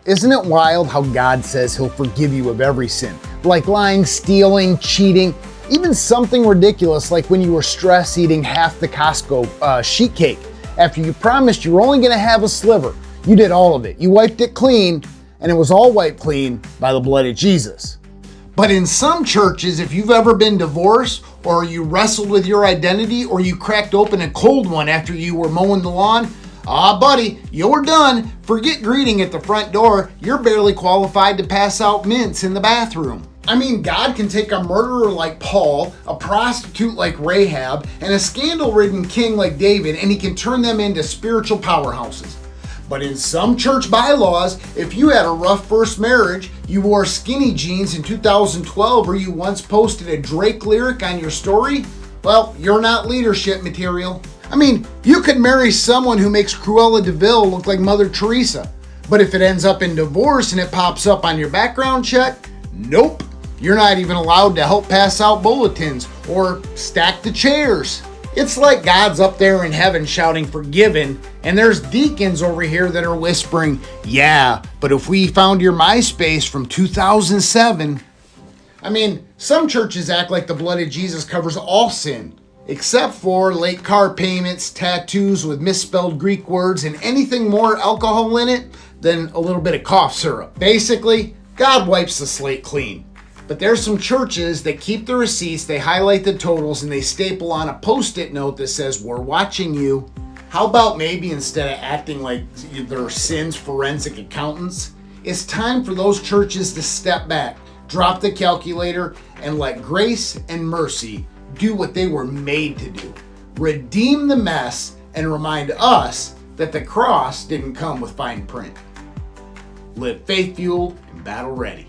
Isn't it wild how God says he'll forgive you of every sin? Like lying, stealing, cheating, even something ridiculous like when you were stress eating half the Costco sheet cake after you promised you were only going to have a sliver. You did all of it. You wiped it clean, and it was all wiped clean by the blood of Jesus. But in some churches, if you've ever been divorced, or you wrestled with your identity, or you cracked open a cold one after you were mowing the lawn, buddy, you're done. Forget greeting at the front door. You're barely qualified to pass out mints in the bathroom. I mean, God can take a murderer like Paul, a prostitute like Rahab, and a scandal-ridden king like David, and he can turn them into spiritual powerhouses. But in some church bylaws, if you had a rough first marriage, you wore skinny jeans in 2012, or you once posted a Drake lyric on your story, well, you're not leadership material. I mean, you could marry someone who makes Cruella de Vil look like Mother Teresa, but if it ends up in divorce and it pops up on your background check, nope. You're not even allowed to help pass out bulletins or stack the chairs. It's like God's up there in heaven shouting forgiven, and there's deacons over here that are whispering, yeah, but if we found your MySpace from 2007. I mean, some churches act like the blood of Jesus covers all sin, except for late car payments, tattoos with misspelled Greek words, and anything more alcohol in it than a little bit of cough syrup. Basically, God wipes the slate clean. But there's some churches that keep the receipts, they highlight the totals, and they staple on a post-it note that says, we're watching you. How about maybe instead of acting like they're sins forensic accountants, it's time for those churches to step back, drop the calculator, and let grace and mercy do what they were made to do. Redeem the mess and remind us that the cross didn't come with fine print. Live faith-fueled and battle-ready.